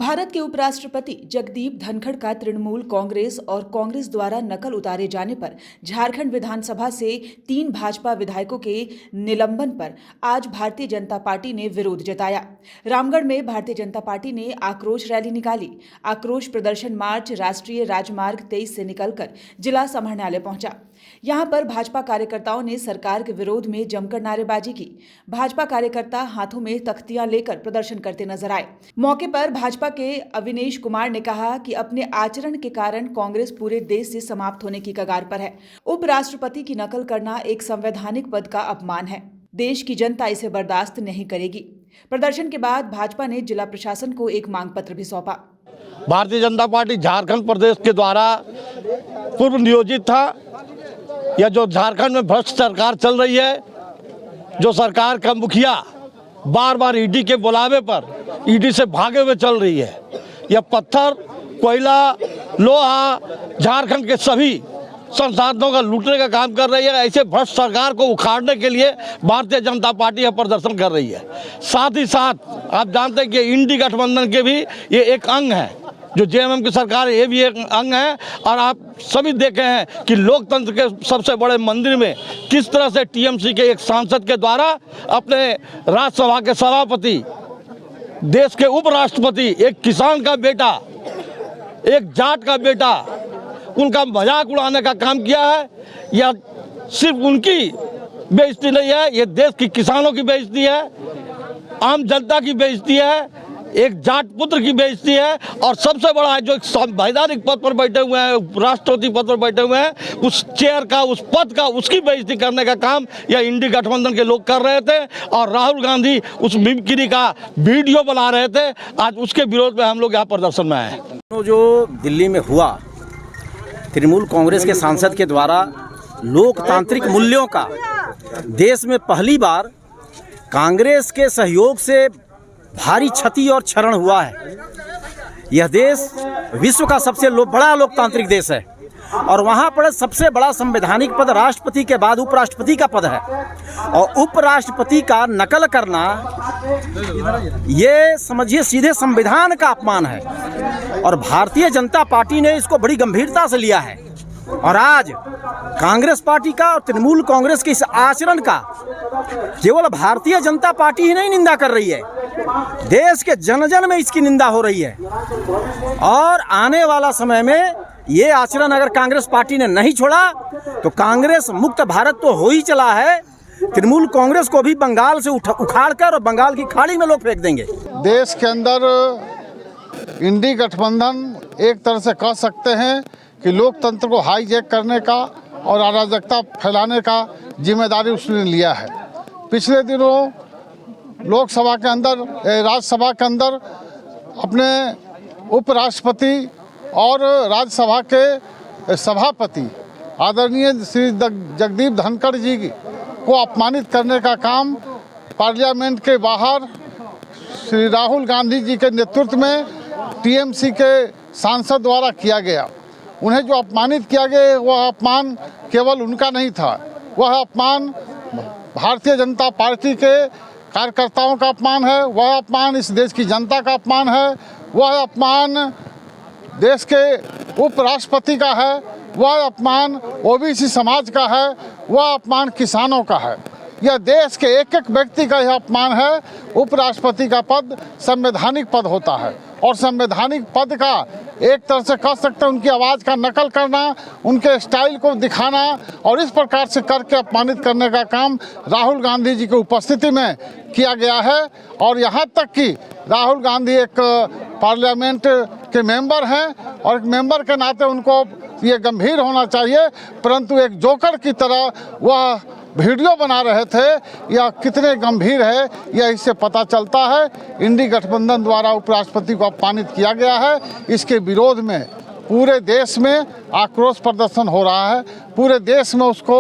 भारत के उपराष्ट्रपति जगदीप धनखड़ का तृणमूल कांग्रेस और कांग्रेस द्वारा नकल उतारे जाने पर झारखंड विधानसभा से 3 भाजपा विधायकों के निलंबन पर आज भारतीय जनता पार्टी ने विरोध जताया। रामगढ़ में भारतीय जनता पार्टी ने आक्रोश रैली निकाली। आक्रोश प्रदर्शन मार्च राष्ट्रीय राजमार्ग 23 से निकलकर जिला समाहरणालय पहुंचा। यहां पर भाजपा कार्यकर्ताओं ने सरकार के विरोध में जमकर नारेबाजी की। भाजपा कार्यकर्ता हाथों में तख्तियां लेकर प्रदर्शन करते नजर आए। मौके पर भाजपा के अविनेश कुमार ने कहा कि अपने आचरण के कारण कांग्रेस पूरे देश से समाप्त होने की कगार पर है। उपराष्ट्रपति की नकल करना एक संवैधानिक पद का अपमान है। देश की जनता इसे बर्दाश्त नहीं करेगी। प्रदर्शन के बाद भाजपा ने जिला प्रशासन को एक मांग पत्र भी सौंपा। भारतीय जनता पार्टी झारखंड प्रदेश के द्वारा पूर्व नियोजित था, या जो झारखंड में भ्रष्ट सरकार चल रही है, जो सरकार का मुखिया बार बार ईडी के बुलावे पर ईडी से भागे हुए चल रही है। यह पत्थर, कोयला, लोहा झारखंड के सभी संसाधनों का लूटने का काम कर रही है। ऐसे भ्रष्ट सरकार को उखाड़ने के लिए भारतीय जनता पार्टी यह प्रदर्शन कर रही है। साथ ही साथ आप जानते हैं कि इंडी गठबंधन के भी ये एक अंग है, जो जेएमएम की सरकार है, ये भी एक अंग है। और आप सभी देखे हैं कि लोकतंत्र के सबसे बड़े मंदिर में किस तरह से टीएमसी के एक सांसद के द्वारा अपने राज्यसभा के सभापति, देश के उपराष्ट्रपति, एक किसान का बेटा, एक जाट का बेटा, उनका मजाक उड़ाने का काम किया है। यह सिर्फ उनकी बेइज्जती नहीं है, ये देश की किसानों की बेइज्जती है, आम जनता की बेइज्जती है, एक जाट पुत्र की बेइज्जती है। और सबसे बड़ा है, जो एक संवैधानिक पद पर बैठे हुए हैं, राष्ट्रपति पद पर बैठे हुए हैं, उस चेयर का, उस पद का, उसकी बेइज्जती करने का काम यह इंडी गठबंधन के लोग कर रहे थे। और राहुल गांधी उस मिमिक्री का वीडियो बना रहे थे। आज उसके विरोध में हम लोग यहाँ प्रदर्शन में आए हैं। जो दिल्ली में हुआ, तृणमूल कांग्रेस के सांसद के द्वारा लोकतांत्रिक मूल्यों का देश में पहली बार कांग्रेस के सहयोग से भारी क्षति और क्षरण हुआ है। यह देश विश्व का सबसे बड़ा लोकतांत्रिक देश है और वहाँ पर सबसे बड़ा संवैधानिक पद राष्ट्रपति के बाद उपराष्ट्रपति का पद है। और उपराष्ट्रपति का नकल करना, ये समझिए सीधे संविधान का अपमान है। और भारतीय जनता पार्टी ने इसको बड़ी गंभीरता से लिया है। और आज कांग्रेस पार्टी का और तृणमूल कांग्रेस के इस आचरण का केवल भारतीय जनता पार्टी ही नहीं निंदा कर रही है, देश के जन जन में इसकी निंदा हो रही है। और आने वाला समय में ये आचरण अगर कांग्रेस पार्टी ने नहीं छोड़ा तो कांग्रेस मुक्त भारत तो हो ही चला है, तृणमूल कांग्रेस को भी बंगाल से उखाड़ कर और बंगाल की खाड़ी में लोग फेंक देंगे। देश के अंदर इंडी गठबंधन एक तरह से कह सकते हैं कि लोकतंत्र को हाईजैक करने का और अराजकता फैलाने का जिम्मेदारी उसने लिया है। पिछले दिनों लोकसभा के अंदर, राज्यसभा के अंदर अपने उपराष्ट्रपति और राज्यसभा के सभापति आदरणीय श्री जगदीप धनखड़ जी को अपमानित करने का काम पार्लियामेंट के बाहर श्री राहुल गांधी जी के नेतृत्व में टीएमसी के सांसद द्वारा किया गया। उन्हें जो अपमानित किया गया, वह अपमान केवल उनका नहीं था, वह अपमान भारतीय जनता पार्टी के कार्यकर्ताओं का अपमान है, वह अपमान इस देश की जनता का अपमान है, वह अपमान देश के उपराष्ट्रपति का है, वह अपमान ओबीसी समाज का है, वह अपमान किसानों का है। यह देश के एक एक व्यक्ति का यह अपमान है। उपराष्ट्रपति का पद संवैधानिक पद होता है और संवैधानिक पद का एक तरह से कह सकते हैं उनकी आवाज़ का नकल करना, उनके स्टाइल को दिखाना और इस प्रकार से करके अपमानित करने का काम राहुल गांधी जी की उपस्थिति में किया गया है। और यहाँ तक कि राहुल गांधी एक पार्लियामेंट के मेंबर हैं और एक मेंबर के नाते उनको ये गंभीर होना चाहिए, परंतु एक जोकर की तरह वह वीडियो बना रहे थे। यह कितने गंभीर है, यह इससे पता चलता है। इंडी गठबंधन द्वारा उपराष्ट्रपति को अपमानित किया गया है। इसके विरोध में पूरे देश में आक्रोश प्रदर्शन हो रहा है। पूरे देश में उसको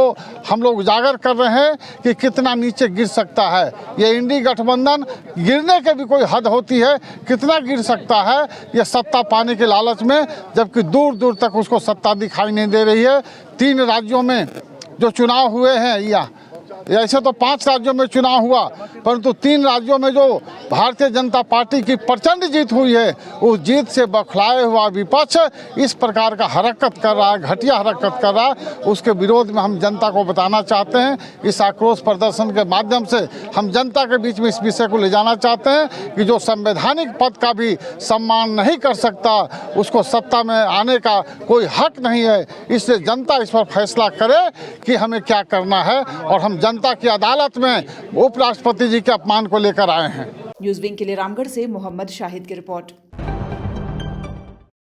हम लोग उजागर कर रहे हैं कि कितना नीचे गिर सकता है ये इंडी गठबंधन। गिरने के भी कोई हद होती है, कितना गिर सकता है ये सत्ता पाने के लालच में, जबकि दूर दूर तक उसको सत्ता दिखाई नहीं दे रही है। 3 राज्यों में जो चुनाव हुए हैं, या ऐसे तो 5 राज्यों में चुनाव हुआ, परंतु 3 राज्यों में जो भारतीय जनता पार्टी की प्रचंड जीत हुई है, उस जीत से बौखलाए हुआ विपक्ष इस प्रकार का हरकत कर रहा है, घटिया हरकत कर रहा है। उसके विरोध में हम जनता को बताना चाहते हैं। इस आक्रोश प्रदर्शन के माध्यम से हम जनता के बीच में इस विषय को ले जाना चाहते हैं कि जो संवैधानिक पद का भी सम्मान नहीं कर सकता, उसको सत्ता में आने का कोई हक नहीं है। इसलिए जनता इस पर फैसला करे कि हमें क्या करना है, और हम जनता की अदालत में उपराष्ट्रपति जी के अपमान को लेकर आए हैं। न्यूज़ विंग के लिए रामगढ़ से मोहम्मद शाहिद की रिपोर्ट।